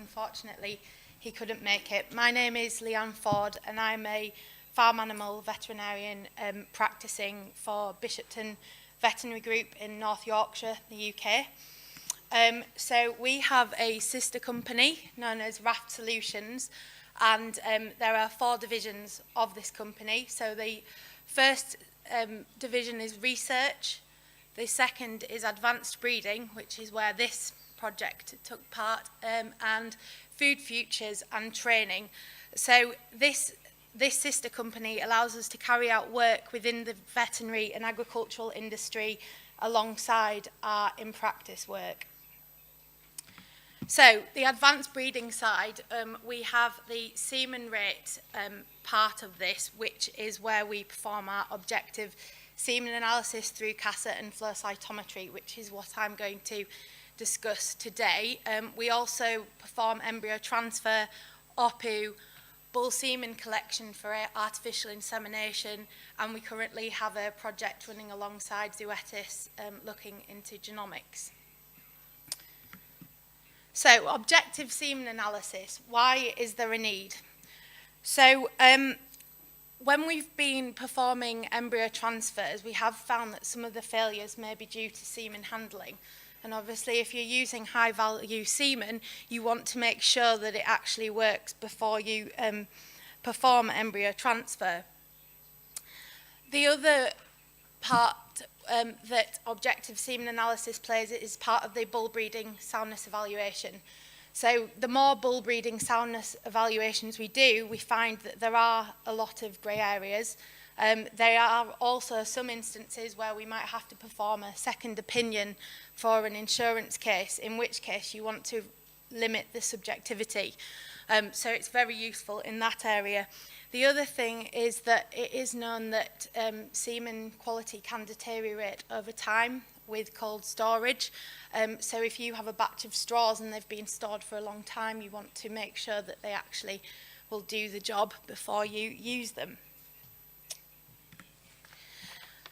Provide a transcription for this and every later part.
unfortunately he couldn't make it. My name is Leanne Ford, and I'm a farm animal veterinarian practicing for Bishopton Veterinary Group in North Yorkshire, the UK. So we have a sister company known as RAFT Solutions, and there are 4 divisions of this company. So the first division is research, the second is advanced breeding, which is where this project took part, and food futures and training. So this sister company allows us to carry out work within the veterinary and agricultural industry alongside our in-practice work. So the advanced breeding side, we have the semen rate part of this, which is where we perform our objective semen analysis through CASA and flow cytometry, which is what I'm going to discuss today. We also perform embryo transfer, OPU, bull semen collection for artificial insemination, and we currently have a project running alongside Buiatrics looking into genomics. So, objective semen analysis, why is there a need? So, when we've been performing embryo transfers, we have found that some of the failures may be due to semen handling. And obviously, if you're using high-value semen, you want to make sure that it actually works before you perform embryo transfer. The other part that objective semen analysis plays is part of the bull breeding soundness evaluation. So the more bull breeding soundness evaluations we do, we find that there are a lot of grey areas. There are also some instances where we might have to perform a second opinion for an insurance case, in which case you want to limit the subjectivity. So it's very useful in that area. The other thing is that it is known that semen quality can deteriorate over time with cold storage. So if you have a batch of straws and they've been stored for a long time, you want to make sure that they actually will do the job before you use them.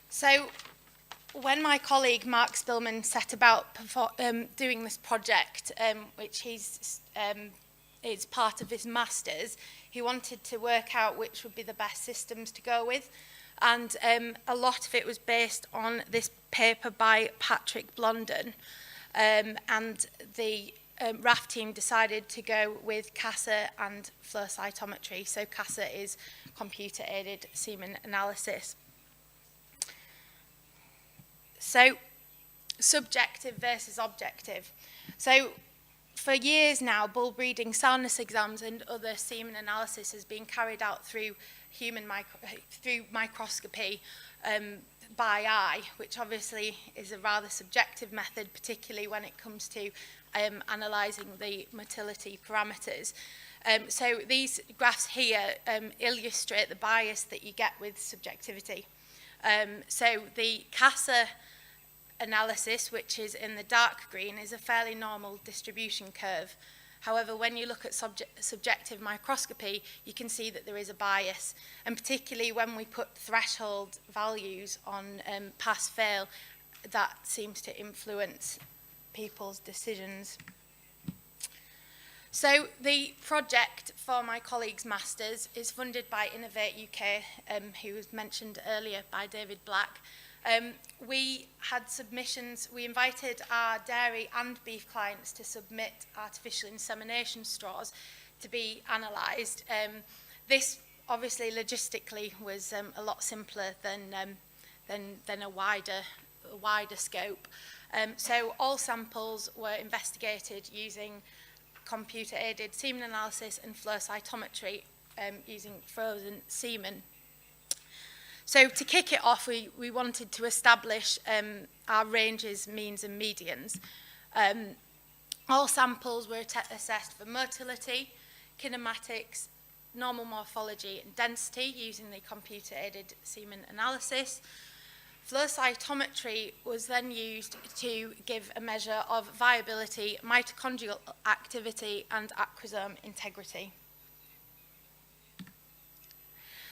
So when my colleague Mark Spillman set about doing this project, which it's part of his master's, he wanted to work out which would be the best systems to go with. And a lot of it was based on this paper by Patrick Blondon. And the RAFT team decided to go with CASA and flow cytometry. So CASA is computer-aided semen analysis. So subjective versus objective. So for years now, bull breeding soundness exams and other semen analysis has been carried out through microscopy by eye, which obviously is a rather subjective method, particularly when it comes to analysing the motility parameters. So these graphs here illustrate the bias that you get with subjectivity. So the CASA analysis, which is in the dark green, is a fairly normal distribution curve. However, when you look at subjective microscopy, you can see that there is a bias, and particularly when we put threshold values on pass-fail, that seems to influence people's decisions. So the project for my colleague's masters is funded by Innovate UK, who was mentioned earlier by David Black. We had submissions. We invited our dairy and beef clients to submit artificial insemination straws to be analysed. This obviously logistically was a lot simpler than a wider scope. So all samples were investigated using computer-aided semen analysis and flow cytometry using frozen semen. So to kick it off, we wanted to establish our ranges, means and medians. All samples were assessed for motility, kinematics, normal morphology and density using the computer-aided semen analysis. Flow cytometry was then used to give a measure of viability, mitochondrial activity and acrosome integrity.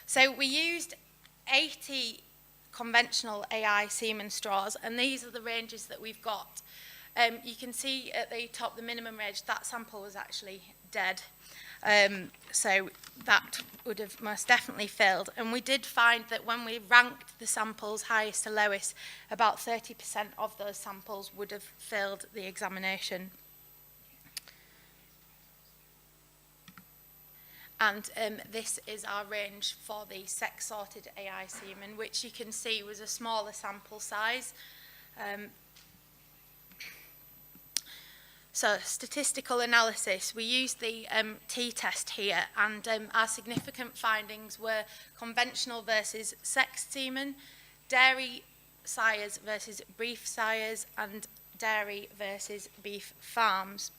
So we used 80 conventional AI semen straws, and these are the ranges that we've got. You can see at the top, the minimum range, that sample was actually dead. So that would have most definitely failed. And we did find that when we ranked the samples highest to lowest, about 30% of those samples would have failed the examination. And this is our range for the sex-sorted AI semen, which you can see was a smaller sample size. So statistical analysis, we used the t-test here, and our significant findings were conventional versus sex semen, dairy sires versus beef sires, and dairy versus beef farms.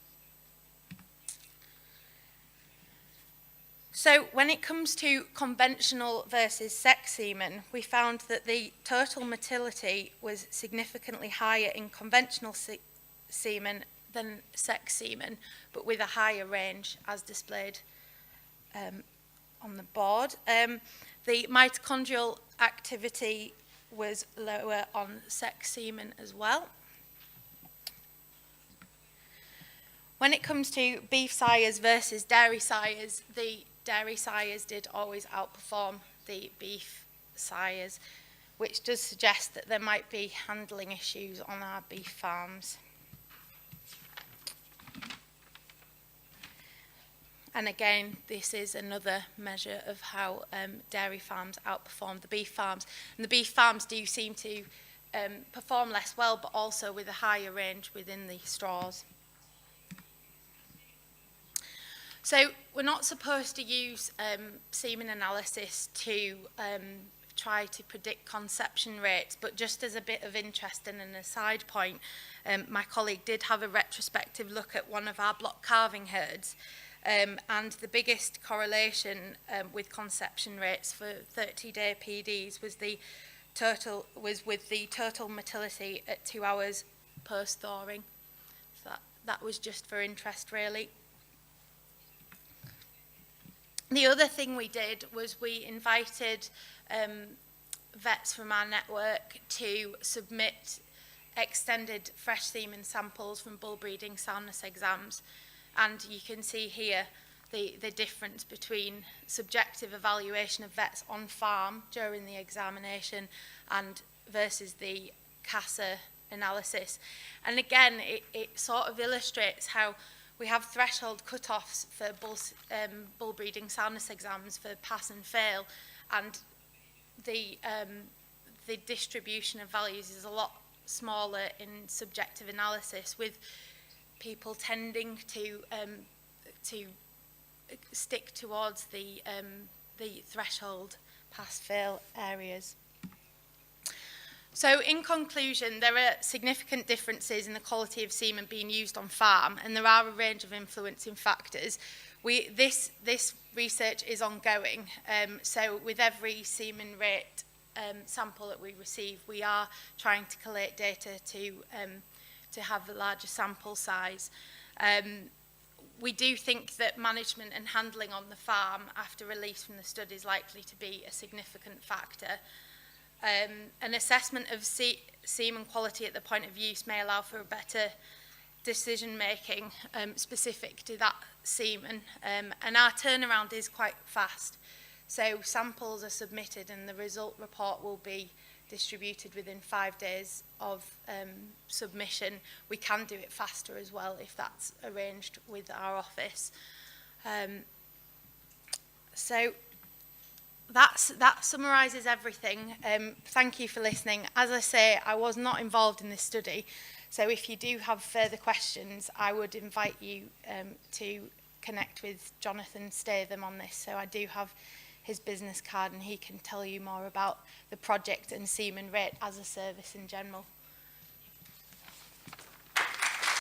So when it comes to conventional versus sex semen, we found that the total motility was significantly higher in conventional semen than sex semen, but with a higher range, as displayed on the board. The mitochondrial activity was lower on sex semen as well. When it comes to beef sires versus dairy sires, the dairy sires did always outperform the beef sires, which does suggest that there might be handling issues on our beef farms. And again, this is another measure of how dairy farms outperform the beef farms. And the beef farms do seem to perform less well, but also with a higher range within the straws. So we're not supposed to use semen analysis to try to predict conception rates, but just as a bit of interest and an aside point, my colleague did have a retrospective look at one of our block calving herds, and the biggest correlation with conception rates for 30-day PDs was with the total motility at 2 hours post-thawing. So that was just for interest, really. The other thing we did was we invited vets from our network to submit extended fresh semen samples from bull breeding soundness exams. And you can see here the difference between subjective evaluation of vets on farm during the examination and versus the CASA analysis. And again, it sort of illustrates how we have threshold cut-offs for bull breeding soundness exams for pass and fail, and the distribution of values is a lot smaller in subjective analysis, with people tending to stick towards the threshold pass-fail areas. So in conclusion, there are significant differences in the quality of semen being used on farm, and there are a range of influencing factors. This research is ongoing, so with every semen rate sample that we receive, we are trying to collate data to have a larger sample size. We do think that management and handling on the farm after release from the study is likely to be a significant factor. An assessment of semen quality at the point of use may allow for a better decision making specific to that semen, and our turnaround is quite fast. So samples are submitted and the result report will be distributed within 5 days of submission. We can do it faster as well if that's arranged with our office. So that summarises everything. Thank you for listening. As I say, I was not involved in this study, so if you do have further questions, I would invite you to connect with Jonathan Statham on this. So I do have his business card and he can tell you more about the project and semen rate as a service in general.